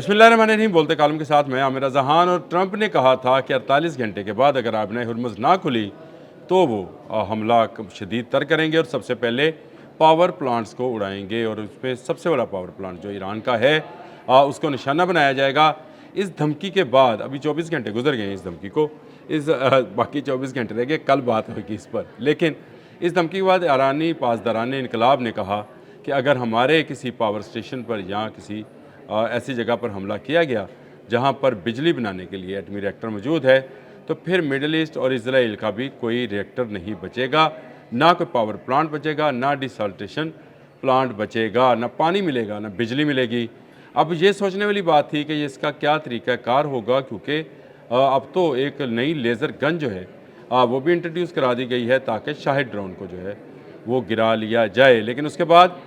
बिस्मिल्लाहिर्रहमानिर्रहीम। बोलते कालम के साथ मैं आमिर जहान। और ट्रंप ने कहा था कि 48 घंटे के बाद अगर आबनाए हुर्मुज़ ना खुली तो वो हमला शदीद तर करेंगे और सबसे पहले पावर प्लांट्स को उड़ाएंगे और उसमें सबसे बड़ा पावर प्लांट जो ईरान का है उसको निशाना बनाया जाएगा। इस धमकी के बाद अभी 24 घंटे गुजर गए हैं इस धमकी को, बाकी 24 घंटे रह गए, कल बात होगी इस पर। लेकिन इस धमकी के बाद ईरानी पासदारान इनकलाब ने कहा कि अगर हमारे किसी पावर स्टेशन पर या किसी ऐसी जगह पर हमला किया गया जहां पर बिजली बनाने के लिए एटमी रिएक्टर मौजूद है तो फिर मिडल ईस्ट और इजराइल का भी कोई रिएक्टर नहीं बचेगा, ना कोई पावर प्लांट बचेगा, ना डिसल्टेशन प्लांट बचेगा, ना पानी मिलेगा, ना बिजली मिलेगी। अब ये सोचने वाली बात थी कि इसका क्या तरीक़ाकार होगा, क्योंकि अब तो एक नई लेज़र गन जो है वो भी इंट्रोड्यूस करा दी गई है ताकि शाहिद ड्रोन को जो है वो गिरा लिया जाए। लेकिन उसके बाद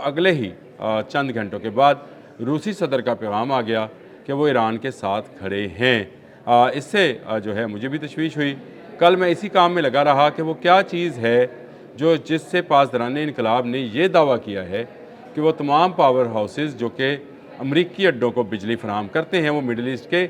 अगले ही चंद घंटों के बाद रूसी सदर का पैगाम आ गया कि वो ईरान के साथ खड़े हैं। इससे जो है मुझे भी तशवीश हुई। कल मैं इसी काम में लगा रहा कि वो क्या चीज़ है जिससे पासदारान इनकलाब ने ये दावा किया है कि वो तमाम पावर हाउसेस जो कि अमरीकी अड्डों को बिजली फराहम करते हैं वो मिडल ईस्ट के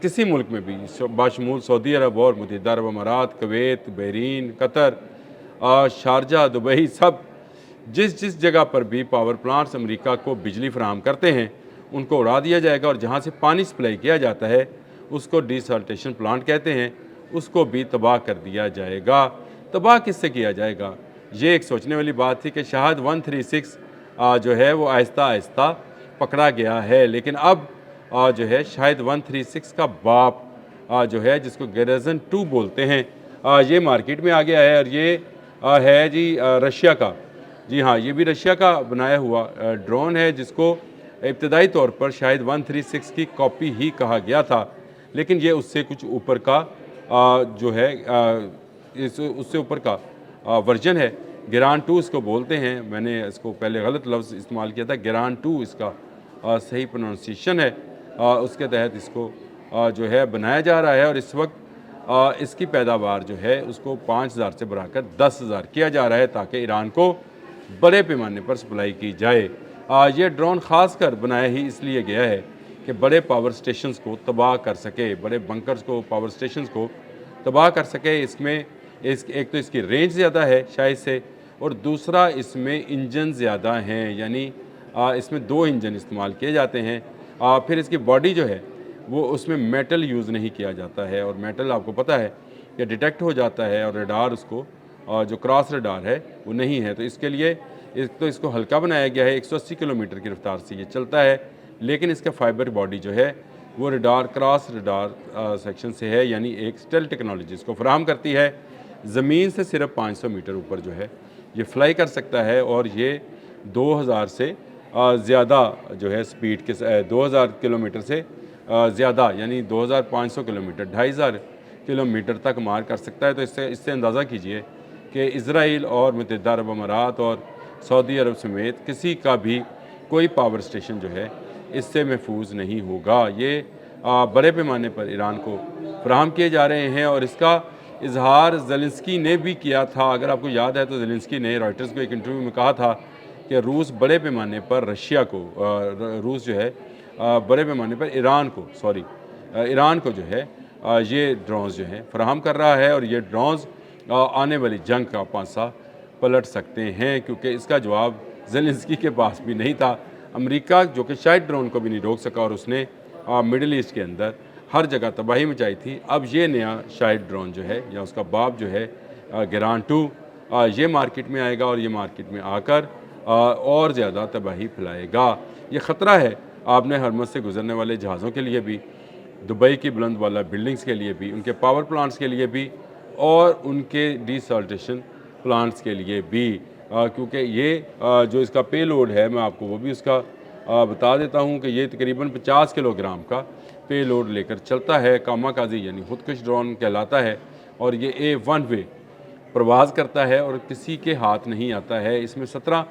किसी मुल्क में भी बाशमूल सऊदी अरब और मुत्तहिदा अरब अमारात, Kuwait, Bahrain, Qatar, Sharjah, Dubai, सब जिस जगह पर भी पावर प्लांट्स अमेरिका को बिजली फराहम करते हैं उनको उड़ा दिया जाएगा। और जहाँ से पानी सप्लाई किया जाता है उसको डिसल्टेशन प्लांट कहते हैं, उसको भी तबाह कर दिया जाएगा। तबाह किससे किया जाएगा, ये एक सोचने वाली बात थी कि शायद 136 जो है वो आहिस्ता आहिस्ता पकड़ा गया है। लेकिन अब जो है शायद 136 का बाप जो है जिसको गैरजन 2 बोलते हैं ये मार्केट में आ गया है। और ये है जी रशिया का, जी हाँ, ये भी रशिया का बनाया हुआ ड्रोन है जिसको इब्तदाई तौर पर शायद 136 की कॉपी ही कहा गया था, लेकिन ये उससे कुछ ऊपर का जो है उससे ऊपर का वर्जन है। गिरान 2 इसको बोलते हैं। मैंने इसको पहले गलत लफ्ज़ इस्तेमाल किया था, गिरान 2 इसका सही प्रोनाउंसिएशन है। उसके तहत इसको जो है बनाया जा रहा है और इस वक्त इसकी पैदावार जो है उसको 5000 से बढ़ाकर 10,000 किया जा रहा है ताकि ईरान को बड़े पैमाने पर सप्लाई की जाए। ये ड्रोन ख़ास कर बनाया ही इसलिए गया है कि बड़े पावर स्टेशंस को तबाह कर सके, बड़े बंकर्स को, पावर स्टेशंस को तबाह कर सके। इसमें एक तो इसकी रेंज ज़्यादा है शायद से, और दूसरा इसमें इंजन ज़्यादा हैं, यानी इसमें 2 इंजन इस्तेमाल किए जाते हैं। फिर इसकी बॉडी जो है वो उसमें मेटल यूज़ नहीं किया जाता है, और मेटल आपको पता है कि डिटेक्ट हो जाता है और रडार उसको जो क्रॉस रडार है वो नहीं है। तो इसके लिए एक तो इसको हल्का बनाया गया है, 180 किलोमीटर की रफ्तार से ये चलता है, लेकिन इसका फाइबर बॉडी जो है वो रडार क्रॉस रडार सेक्शन से है, यानी एक स्टेल्थ टेक्नोलॉजी इसको फराहम करती है। ज़मीन से सिर्फ 500 मीटर ऊपर जो है ये फ्लाई कर सकता है, और ये 2000 से ज़्यादा जो है स्पीड के 2000 किलोमीटर से ज़्यादा, यानी 2500 किलोमीटर, 2500 किलोमीटर तक मार कर सकता है। तो इससे अंदाज़ा कीजिए कि इज़राइल और मुत्तहिदा अरब अमारात और सऊदी अरब समेत किसी का भी कोई पावर स्टेशन जो है इससे महफूज नहीं होगा। ये बड़े पैमाने पर ईरान को फराहम किए जा रहे हैं, और इसका इजहार ज़ेलेंस्की ने भी किया था। अगर आपको याद है तो ज़ेलेंस्की ने रॉयटर्स को एक इंटरव्यू में कहा था कि रूस बड़े पैमाने पर रशिया को रूस जो है बड़े पैमाने पर ईरान को जो है ये ड्रोन्स जो हैं फराहम कर रहा है, और ये ड्रोन्स आने वाली जंग का पांसा पलट सकते हैं, क्योंकि इसका जवाब ज़ेलेंस्की के पास भी नहीं था। अमेरिका जो कि शायद ड्रोन को भी नहीं रोक सका, और उसने मिडल ईस्ट के अंदर हर जगह तबाही मचाई थी। अब ये नया शायद ड्रोन जो है या उसका बाप जो है गिरान 2 ये मार्केट में आएगा, और ये मार्केट में आकर और ज़्यादा तबाही फैलाएगा। ये ख़तरा है आपने हरमज़ से गुजरने वाले जहाज़ों के लिए भी, दुबई की बुलंद वाला बिल्डिंग्स के लिए भी, उनके पावर प्लांट्स के लिए भी, और उनके डिसल्टेशन प्लांट्स के लिए भी, क्योंकि ये जो इसका पे लोड है मैं आपको वो भी उसका बता देता हूँ कि ये तकरीबन 50 किलोग्राम का पे लोड लेकर चलता है। कामाकाजी यानी खुदकुश ड्रोन कहलाता है, और ये वन वे प्रवास करता है और किसी के हाथ नहीं आता है। इसमें 17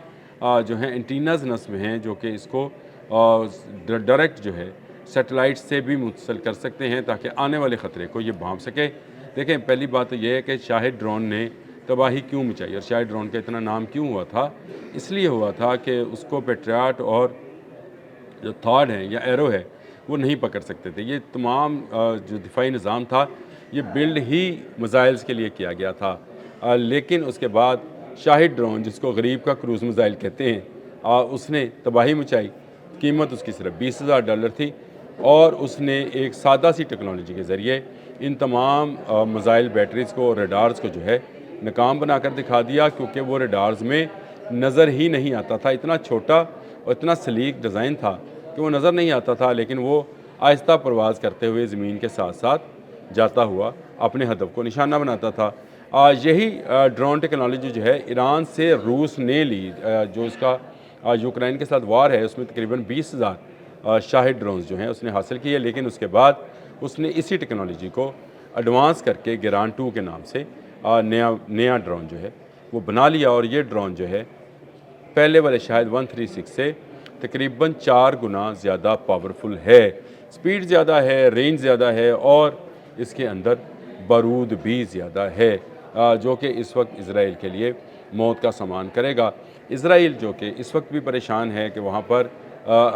जो हैं एंटीनाज नस्ब हैं जो कि इसको डायरेक्ट जो है सैटेलाइट से भी मुत्तसिल कर सकते हैं ताकि आने वाले ख़तरे को ये भांप सके। देखें, पहली बात तो ये है कि शाहिद ड्रोन ने तबाही क्यों मचाई, और शाहिद ड्रोन का इतना नाम क्यों हुआ था। इसलिए हुआ था कि उसको पेट्रियाट और جو تھاڈ ہیں یا ایرو ہے وہ نہیں پکڑ سکتے تھے۔ یہ تمام جو دفاعی نظام تھا یہ بلڈ ہی میزائلز کے لیے کیا گیا تھا، لیکن اس کے بعد شاہد ڈرون جس کو غریب کا کروز میزائل کہتے ہیں اس نے تباہی مچائی۔ قیمت اس کی صرف $20,000 تھی اور اس نے ایک سادہ سی ٹیکنالوجی کے ذریعے ان تمام میزائل بیٹریز کو اور ریڈارز کو جو ہے ناکام بنا کر دکھا دیا، کیونکہ وہ ریڈارز میں نظر ہی نہیں آتا تھا۔ اتنا چھوٹا اور اتنا سلیک ڈیزائن تھا کہ وہ نظر نہیں آتا تھا، لیکن وہ آہستہ پرواز کرتے ہوئے زمین کے ساتھ ساتھ جاتا ہوا اپنے ہدف کو نشانہ بناتا تھا۔ یہی ڈرون ٹیکنالوجی جو ہے ایران سے روس نے لی، جو اس کا یوکرائن کے ساتھ وار ہے اس میں تقریباً 20,000 شاہد ڈرونز جو ہیں اس نے حاصل کیے، لیکن اس کے بعد اس نے اسی ٹیکنالوجی کو ایڈوانس کر کے گیران 2 کے نام سے نیا ڈرون جو ہے وہ بنا لیا، اور یہ ڈرون جو ہے پہلے والے شاہد 136 سے تقریباً 4 گنا زیادہ پاورفل ہے، سپیڈ زیادہ ہے، رینج زیادہ ہے، اور اس کے اندر بارود بھی زیادہ ہے، جو کہ اس وقت اسرائیل کے لیے موت کا سامان کرے گا۔ اسرائیل جو کہ اس وقت بھی پریشان ہے کہ وہاں پر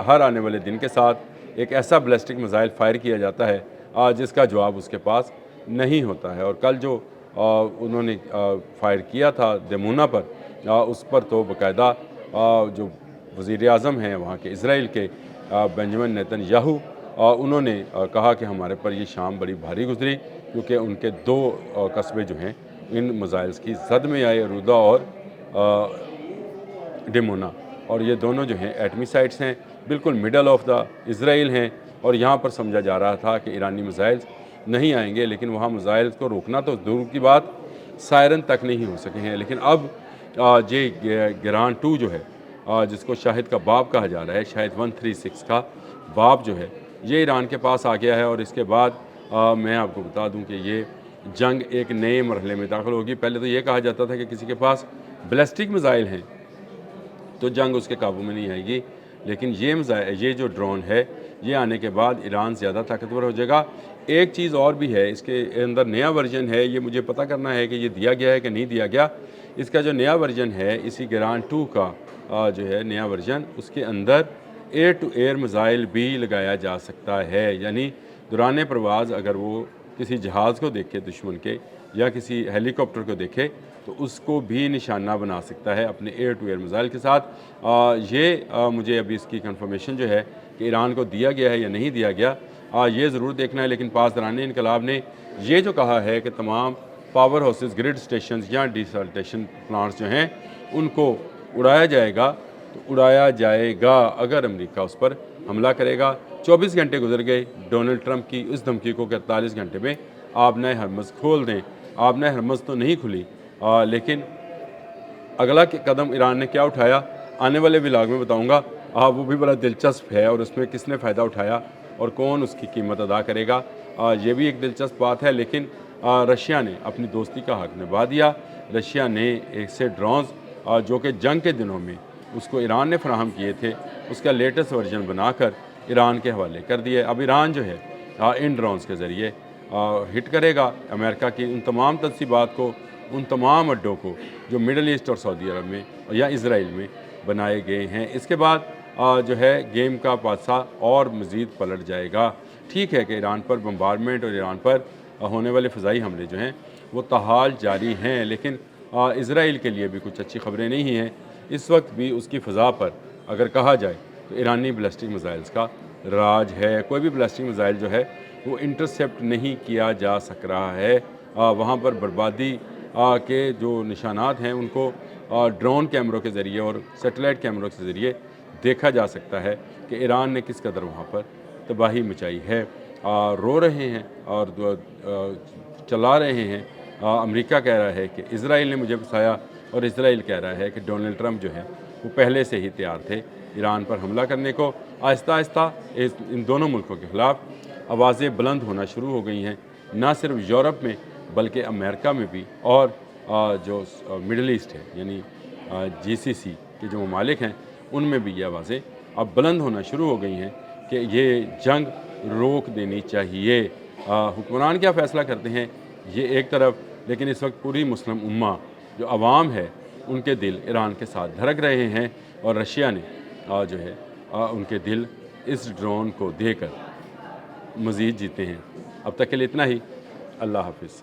ہر آنے والے دن کے ساتھ ایک ایسا بیلسٹک میزائل فائر کیا جاتا ہے جس کا جواب اس کے پاس نہیں ہوتا ہے، اور کل جو انہوں نے فائر کیا تھا دیمونا پر، اس پر تو باقاعدہ جو وزیر اعظم ہیں وہاں کے اسرائیل کے بنجمن نیتن یاہو، انہوں نے کہا کہ ہمارے پر یہ شام بڑی بھاری گزری، کیونکہ ان کے 2 قصبے جو ہیں ان میزائلز کی زد میں آئے، ارودہ اور ڈیمونا، اور یہ دونوں جو ہیں ایٹمی سائٹس ہیں، بالکل مڈل آف دا اسرائیل ہیں، اور یہاں پر سمجھا جا رہا تھا کہ ایرانی میزائلز نہیں آئیں گے، لیکن وہاں میزائلز کو روکنا تو دور کی بات، سائرن تک نہیں ہو سکے ہیں۔ لیکن اب یہ گیران 2 جو ہے جس کو شاہد کا باپ کہا جا رہا ہے، شاہد 136 کا باپ جو ہے یہ ایران کے پاس آ گیا ہے، اور اس کے بعد میں آپ کو بتا دوں کہ یہ جنگ ایک نئے مرحلے میں داخل ہوگی۔ پہلے تو یہ کہا جاتا تھا کہ کسی کے پاس بیلسٹک میزائل ہیں تو جنگ اس کے قابو میں نہیں آئے گی، لیکن یہ جو ڈرون ہے یہ آنے کے بعد ایران زیادہ طاقتور ہو جائے گا۔ ایک چیز اور بھی ہے، اس کے اندر نیا ورژن ہے، یہ مجھے پتہ کرنا ہے کہ یہ دیا گیا ہے کہ نہیں دیا گیا۔ اس کا جو نیا ورژن ہے اسی گیران 2 کا جو ہے نیا ورژن، اس کے اندر ایئر ٹو ایئر میزائل بھی لگایا جا سکتا ہے، یعنی دوران پرواز اگر وہ کسی جہاز کو دیکھے دشمن کے یا کسی ہیلی کاپٹر کو دیکھے تو اس کو بھی نشانہ بنا سکتا ہے اپنے ایئر ٹو ایئر میزائل کے ساتھ۔ یہ مجھے ابھی اس کی کنفرمیشن جو ہے کہ ایران کو دیا گیا ہے یا نہیں دیا گیا یہ ضرور دیکھنا ہے، لیکن پاسداران انقلاب نے یہ جو کہا ہے کہ تمام پاور ہاؤسز، گرڈ سٹیشنز یا ڈیسلٹیشن پلانٹس جو ہیں ان کو اڑایا جائے گا، تو اڑایا جائے گا اگر امریکہ اس پر حملہ کرے گا۔ 24 گھنٹے گزر گئے ڈونلڈ ٹرمپ کی اس دھمکی کو کہ 48 گھنٹے میں آبنۂ ہرمز کھول دیں۔ آبنۂ ہرمز تو نہیں کھلی، لیکن اگلا قدم ایران نے کیا اٹھایا آنے والے ولاگ میں بتاؤں گا، وہ بھی بڑا دلچسپ ہے، اور اس میں کس نے فائدہ اٹھایا اور کون اس کی قیمت ادا کرے گا، یہ بھی ایک دلچسپ بات ہے۔ لیکن رشیا نے اپنی دوستی کا حق نبھا دیا۔ رشیا نے ایسے ڈرونز جو کہ جنگ کے دنوں میں اس کو ایران نے فراہم کیے تھے، اس کا لیٹسٹ ورژن بنا کر ایران کے حوالے کر دیے۔ اب ایران جو ہے ان ڈرونز کے ذریعے ہٹ کرے گا امریکہ کی ان تمام تنصیبات کو، ان تمام اڈوں کو جو مڈل ایسٹ اور سعودی عرب میں یا اسرائیل میں بنائے گئے ہیں۔ اس کے بعد جو ہے گیم کا پاسا اور مزید پلٹ جائے گا۔ ٹھیک ہے کہ ایران پر بمبارمنٹ اور ایران پر ہونے والے فضائی حملے جو ہیں وہ تاحال جاری ہیں، لیکن اسرائیل کے لیے بھی کچھ اچھی خبریں نہیں ہیں۔ اس وقت بھی اس کی فضا پر اگر کہا جائے تو ایرانی بیلسٹک میزائلز کا راج ہے۔ کوئی بھی بیلسٹک میزائل جو ہے وہ انٹرسیپٹ نہیں کیا جا سک رہا ہے۔ وہاں پر بربادی کے جو نشانات ہیں ان کو ڈرون کیمروں کے ذریعے اور سیٹلائٹ کیمروں کے ذریعے دیکھا جا سکتا ہے کہ ایران نے کس قدر وہاں پر تباہی مچائی ہے۔ رو رہے ہیں اور چلا رہے ہیں۔ امریکہ کہہ رہا ہے کہ اسرائیل نے مجھے پھنسایا، اور اسرائیل کہہ رہا ہے کہ ڈونلڈ ٹرمپ جو ہے وہ پہلے سے ہی تیار تھے ایران پر حملہ کرنے کو۔ آہستہ آہستہ ان دونوں ملکوں کے خلاف آوازیں بلند ہونا شروع ہو گئی ہیں، نہ صرف یورپ میں بلکہ امریکہ میں بھی، اور جو مڈل ایسٹ ہے یعنی GCC کے جو ممالک ہیں ان میں بھی یہ آوازیں اب بلند ہونا شروع ہو گئی ہیں کہ یہ جنگ روک دینی چاہیے۔ حکمران کیا فیصلہ کرتے ہیں یہ ایک طرف، لیکن اس وقت پوری مسلم امہ جو عوام ہے ان کے دل ایران کے ساتھ دھڑک رہے ہیں، اور رشیا نے جو ہے ان کے دل اس ڈرون کو دے کر مزید جیتے ہیں۔ اب تک کے لیے اتنا ہی، اللہ حافظ۔